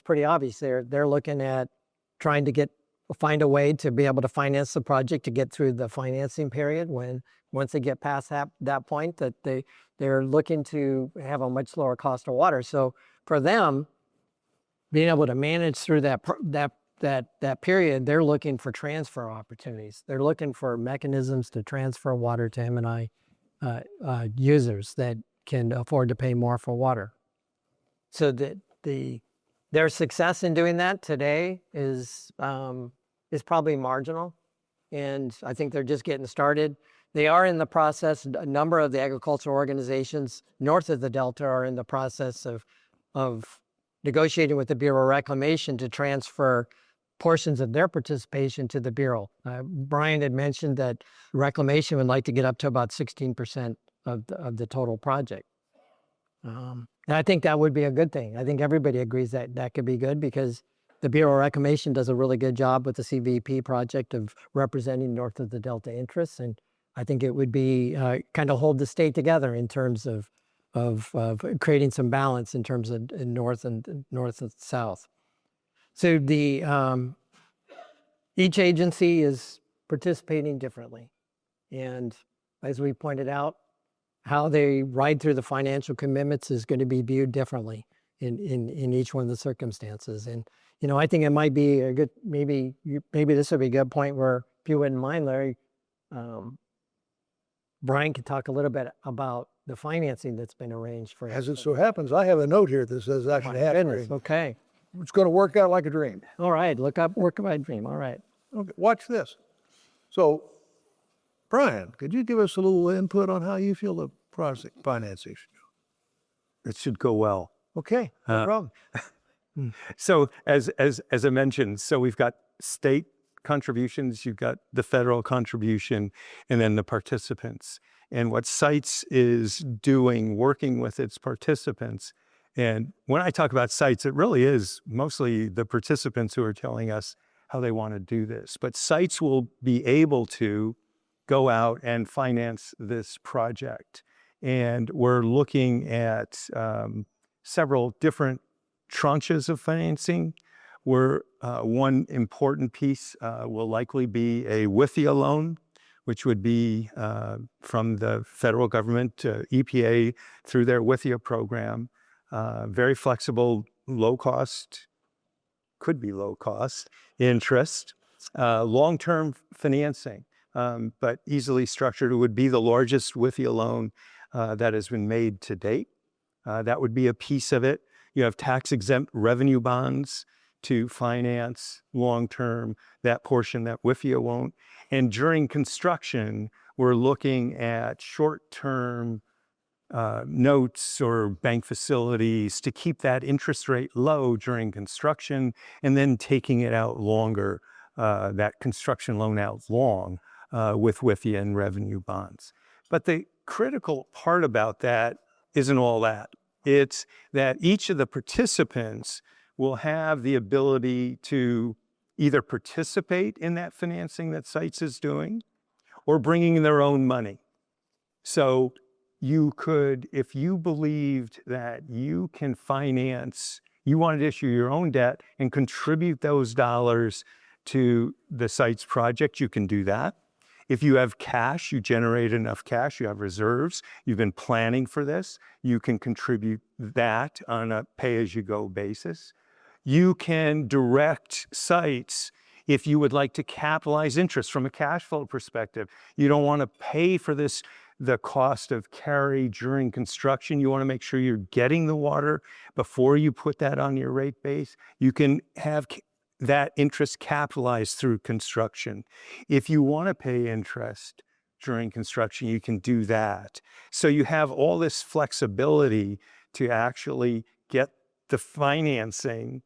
pretty obvious. They're looking at trying to find a way to be able to finance the project to get through the financing period. Once they get past that point, that they're looking to have a much lower cost of water. So for them, being able to manage through that period, they're looking for transfer opportunities. They're looking for mechanisms to transfer water to M&I users that can afford to pay more for water. So that their success in doing that today is probably marginal, and I think they're just getting started. They are in the process. A number of the agricultural organizations north of the Delta are in the process of negotiating with the Bureau of Reclamation to transfer portions of their participation to the Bureau. Brian had mentioned that Reclamation would like to get up to about 16% of the total project. And I think that would be a good thing. I think everybody agrees that that could be good because the Bureau of Reclamation does a really good job with the CVP project of representing north of the Delta interests. And I think it would be kind of hold the state together in terms of creating some balance in terms of north and south. So each agency is participating differently. And as we pointed out, how they ride through the financial commitments is going to be viewed differently in each one of the circumstances. And, you know, I think it might be a good, maybe this would be a good point where, if you wouldn't mind, Larry, Brian could talk a little bit about the financing that's been arranged for. As it so happens, I have a note here that says actually half Goodness, dream. okay. It's going to work out like a dream. All right, work my dream, all right. Okay, watch this. So, Brian, could you give us a little input on how you feel the project financing should go? It should go well. Okay, no problem. So as I mentioned, so we've got state contributions, you've got the federal contribution, and then the participants. And what Sites is doing, working with its participants, and when I talk about Sites, it really is mostly the participants who are telling us how they want to do this. But Sites will be able to go out and finance this project. And we're looking at several different tranches of financing, where one important piece will likely be a WIFIA loan, which would be from the federal government, EPA, through their WIFIA program. Very flexible, low cost, could be low cost interest, long-term financing, but easily structured. It would be the largest WIFIA loan that has been made to date. That would be a piece of it. You have tax-exempt revenue bonds to finance long-term that portion that WIFIA won't. And during construction, we're looking at short-term notes or bank facilities to keep that interest rate low during construction, and then taking it out longer, that construction loan out long with WIFIA and revenue bonds. But the critical part about that isn't all that. It's that each of the participants will have the ability to either participate in that financing that Sites is doing or bringing in their own money. So you could, if you believed that you can finance, you wanted to issue your own debt and contribute those dollars to the Sites project, you can do that. If you have cash, you generate enough cash, you have reserves, you've been planning for this, you can contribute that on a pay-as-you-go basis. You can direct Sites if you would like to capitalize interest from a cash flow perspective. You don't want to pay for this, the cost of carry during construction. You want to make sure you're getting the water before you put that on your rate base. You can have that interest capitalized through construction. If you want to pay interest during construction, you can do that. So you have all this flexibility to actually get the financing.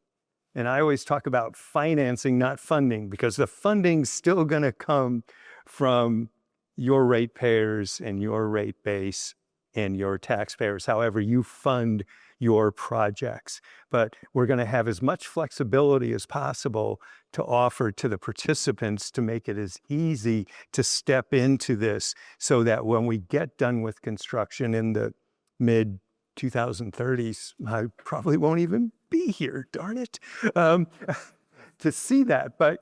And I always talk about financing, not funding, because the funding's still going to come from your ratepayers and your rate base and your taxpayers, however you fund your projects. But we're going to have as much flexibility as possible to offer to the participants to make it as easy to step into this, so that when we get done with construction in the mid 2030s, I probably won't even be here, darn it, to see that. But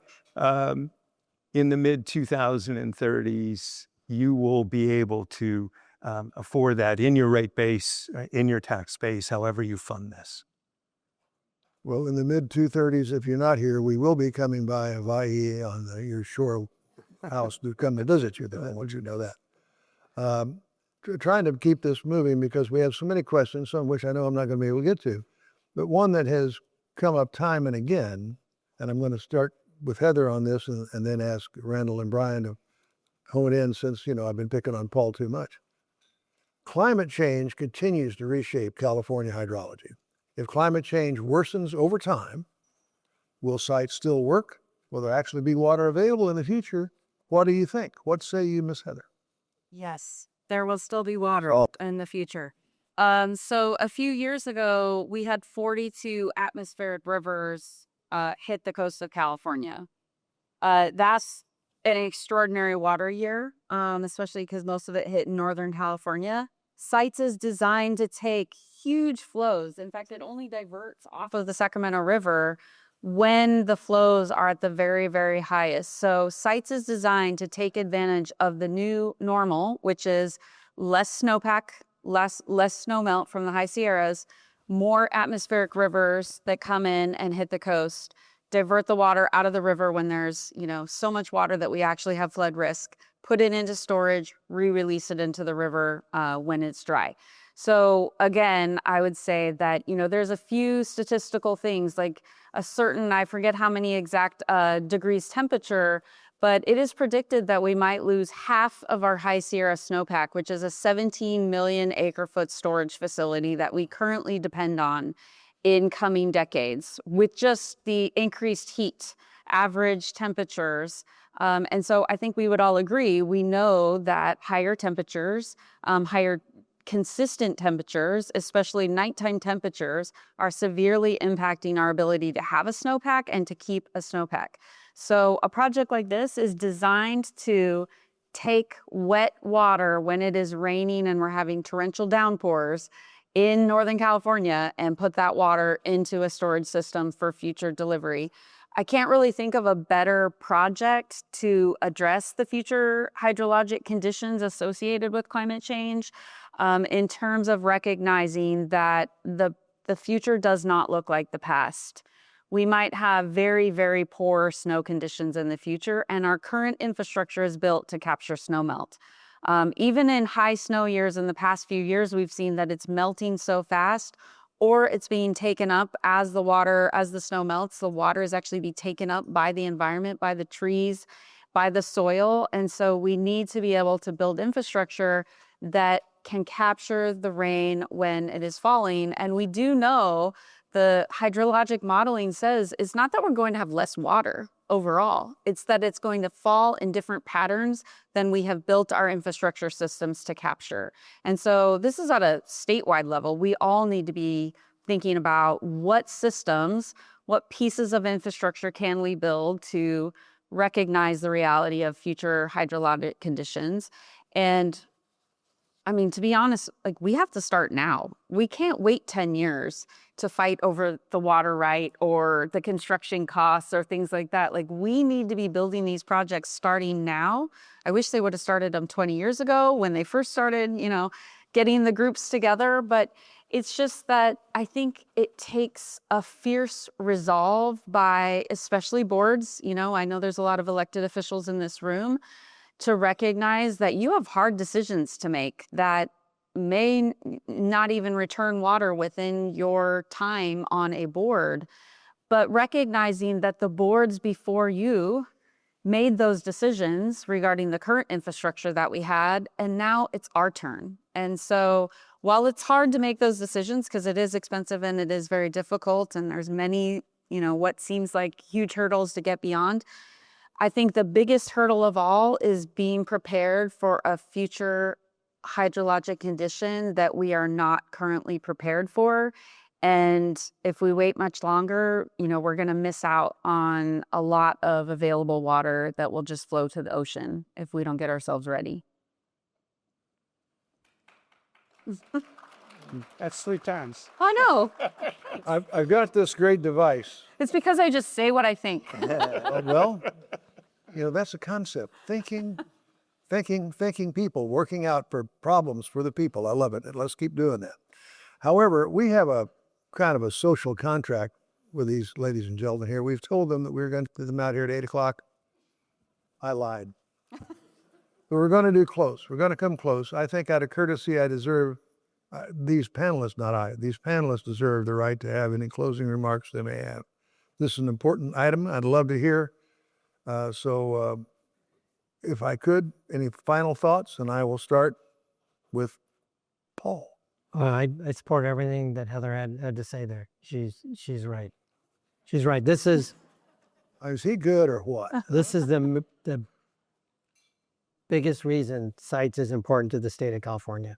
in the mid 2030s, you will be able to afford that in your rate base, in your tax base, however you fund this. Well, in the mid 230s, if you're not here, we will be coming by Hawaii on your shore house to come to visit you. Then, would you know that? Trying to keep this moving because we have so many questions, some of which I know I'm not going to be able to get to, but one that has come up time and again, and I'm going to start with Heather on this and then ask Randall and Brian to hone in, since, I've been picking on Paul too much. Climate change continues to reshape California hydrology. If climate change worsens over time, will Sites still work? Will there actually be water available in the future? What do you think? What say you, Miss Heather? Yes, there will still be water in the future. So a few years ago, we had 42 atmospheric rivers hit the coast of California. That's an extraordinary water year, especially because most of it hit in Northern California. Sites is designed to take huge flows. In fact, it only diverts off of the Sacramento River when the flows are at the very, very highest. So Sites is designed to take advantage of the new normal, which is less snowpack, less snow melt from the high Sierras, more atmospheric rivers that come in and hit the coast, divert the water out of the river when there's, so much water that we actually have flood risk, put it into storage, re-release it into the river when it's dry. So again, I would say that, there's a few statistical things, like a certain, I forget how many exact degrees temperature, but it is predicted that we might lose half of our High Sierra snowpack, which is a 17 million acre foot storage facility that we currently depend on in coming decades, with just the increased heat, average temperatures. And so I think we would all agree, we know that higher temperatures, higher consistent temperatures, especially nighttime temperatures, are severely impacting our ability to have a snowpack and to keep a snowpack. So a project like this is designed to take wet water when it is raining and we're having torrential downpours in Northern California and put that water into a storage system for future delivery. I can't really think of a better project to address the future hydrologic conditions associated with climate change, in terms of recognizing that the future does not look like the past. We might have very, very poor snow conditions in the future, and our current infrastructure is built to capture snow melt. Even in high snow years in the past few years, we've seen that it's melting so fast, or it's being taken up as the snow melts. The water is actually being taken up by the environment, by the trees, by the soil. And so we need to be able to build infrastructure that can capture the rain when it is falling. And we do know the hydrologic modeling says it's not that we're going to have less water overall. It's that it's going to fall in different patterns than we have built our infrastructure systems to capture. And so this is at a statewide level. We all need to be thinking about what systems, what pieces of infrastructure can we build to recognize the reality of future hydrologic conditions. And I mean, to be honest, like, we have to start now. We can't wait 10 years to fight over the water right or the construction costs or things like that. Like, we need to be building these projects starting now. I wish they would have started them 20 years ago when they first started, getting the groups together. But it's just that I think it takes a fierce resolve by especially boards. I know there's a lot of elected officials in this room, to recognize that you have hard decisions to make that may not even return water within your time on a board, but recognizing that the boards before you made those decisions regarding the current infrastructure that we had, and now it's our turn. And so while it's hard to make those decisions because it is expensive and it is very difficult and there's many, what seems like huge hurdles to get beyond, I think the biggest hurdle of all is being prepared for a future hydrologic condition that we are not currently prepared for. And if we wait much longer, we're going to miss out on a lot of available water that will just flow to the ocean if we don't get ourselves ready. That's 3 times. I know. I've got this great device. It's because I just say what I think. Well, that's a concept. Thinking people, working out for problems for the people. I love it. And let's keep doing that. However, we have a kind of a social contract with these ladies and gentlemen here. We've told them that we were going to get them out here at 8 o'clock. I lied. But we're going to do close. We're going to come close. I think out of courtesy, I deserve, these panelists deserve the right to have any closing remarks they may have. This is an important item. I'd love to hear. So if I could, any final thoughts? And I will start with Paul. I support everything that Heather had to say there. She's right. She's right. This is Is he good or what? this is the biggest reason Sites is important to the state of California,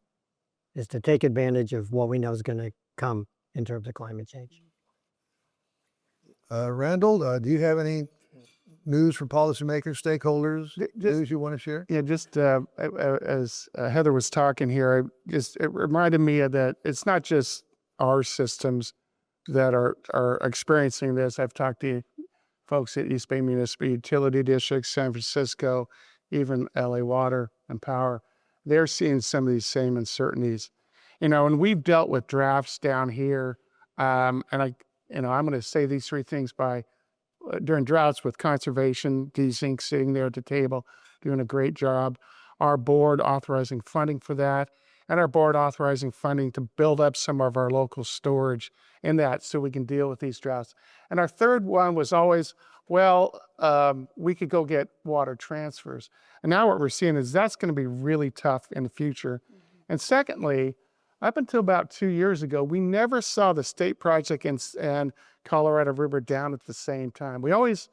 is to take advantage of what we know is going to come in terms of climate change. Randall, do you have any news from policymakers, stakeholders, news you want to share? Yeah, just as Heather was talking here, it reminded me of that it's not just our systems that are experiencing this. I've talked to folks at East Bay Municipal Utility District, San Francisco, even LA Water and Power. They're seeing some of these same uncertainties. And we've dealt with drafts down here, and I'm going to say these 3 things during droughts with conservation, DZINC sitting there at the table, doing a great job. Our board authorizing funding for that, and our board authorizing funding to build up some of our local storage in that so we can deal with these droughts. And our third one was always, we could go get water transfers. And now what we're seeing is that's going to be really tough in the future. And secondly, up until about 2 years ago, we never saw the state project and Colorado River down at the same time. We always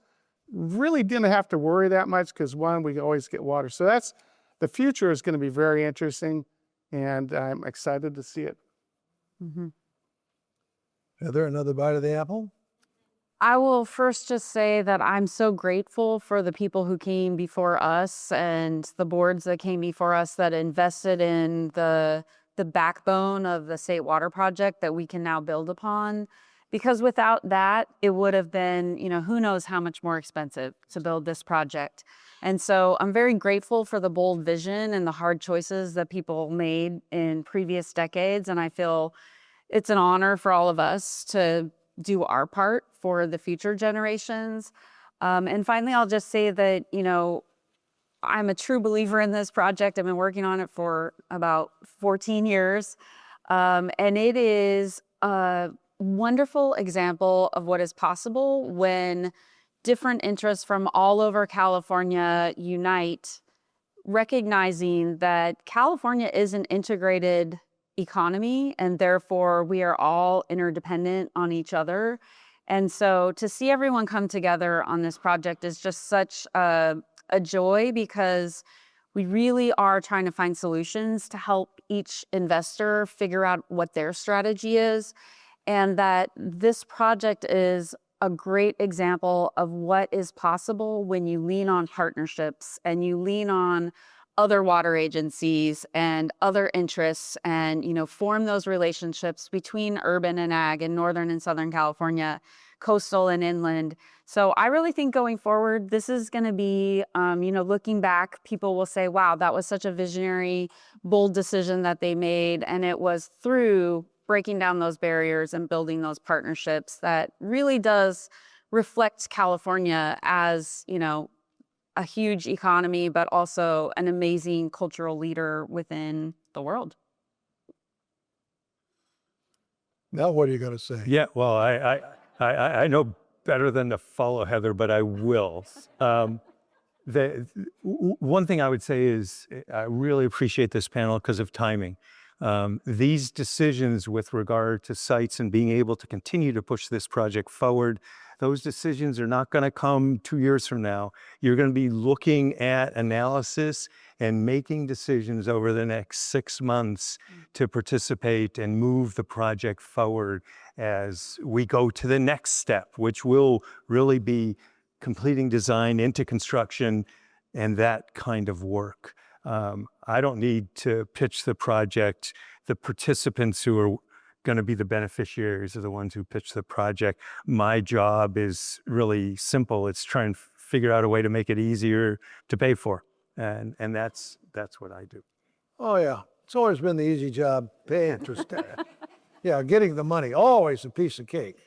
really didn't have to worry that much because, one, we always get water. So the future is going to be very interesting, and I'm excited to see it. Mm-hmm. Heather, another bite of the apple? I will first just say that I'm so grateful for the people who came before us and the boards that came before us that invested in the the backbone of the state water project that we can now build upon. Because without that, it would have been, who knows how much more expensive to build this project. And so I'm very grateful for the bold vision and the hard choices that people made in previous decades. And I feel it's an honor for all of us to do our part for the future generations. And finally, I'll just say that, I'm a true believer in this project. I've been working on it for about 14 years. And it is a wonderful example of what is possible when different interests from all over California unite, recognizing that California is an integrated economy, and therefore we are all interdependent on each other. And so to see everyone come together on this project is just such a joy, because we really are trying to find solutions to help each investor figure out what their strategy is. And that this project is a great example of what is possible when you lean on partnerships and you lean on other water agencies and other interests, and form those relationships between urban and ag and Northern and Southern California, coastal and inland. So I really think going forward, this is going to be, looking back, people will say, wow, that was such a visionary, bold decision that they made. And it was through breaking down those barriers and building those partnerships that really does reflect California as, a huge economy, but also an amazing cultural leader within the world. Now, what are you going to say? Yeah, well, I know better than to follow Heather, but I will. One thing I would say is I really appreciate this panel because of timing. These decisions with regard to sites and being able to continue to push this project forward, those decisions are not going to come 2 years from now. You're going to be looking at analysis and making decisions over the next 6 months to participate and move the project forward as we go to the next step, which will really be completing design into construction and that kind of work. I don't need to pitch the project. The participants who are going to be the beneficiaries are the ones who pitch the project. My job is really simple. It's trying to figure out a way to make it easier to pay for. And that's what I do. Oh, yeah. It's always been the easy job, pay interest. Yeah, getting the money, always a piece of cake.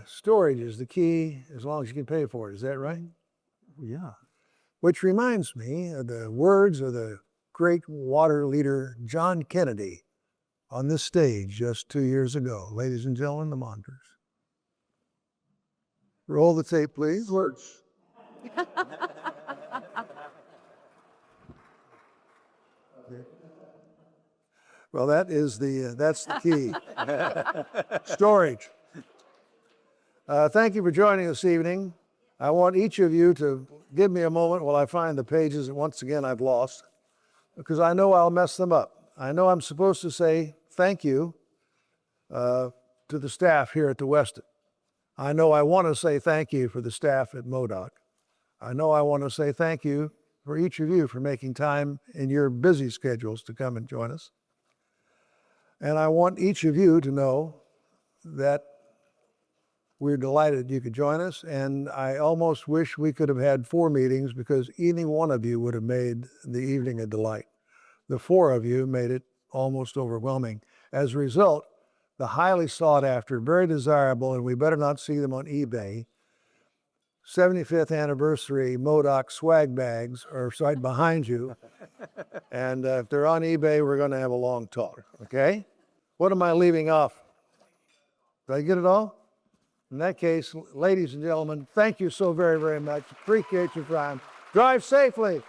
Storage is the key as long as you can pay for it. Is that right? Yeah. Which reminds me of the words of the great water leader John Kennedy on this stage just 2 years ago. Ladies and gentlemen, the monitors. Roll the tape, please. Words. Well, that's the key. Storage. Thank you for joining this evening. I want each of you to give me a moment while I find the pages that once again I've lost, because I know I'll mess them up. I know I'm supposed to say thank you to the staff here at the Westin. I know I want to say thank you for the staff at MWDOC. I know I want to say thank you for each of you for making time in your busy schedules to come and join us. And I want each of you to know that we're delighted you could join us, and I almost wish we could have had 4 meetings, because any one of you would have made the evening a delight. The 4 of you made it almost overwhelming. As a result, the highly sought after, very desirable, and we better not see them on eBay, 75th anniversary MWDOC swag bags are right behind you. And if they're on eBay, we're going to have a long talk, okay? What am I leaving off? Did I get it all? In that case, ladies and gentlemen, thank you so very, very much. Appreciate your time. Drive safely.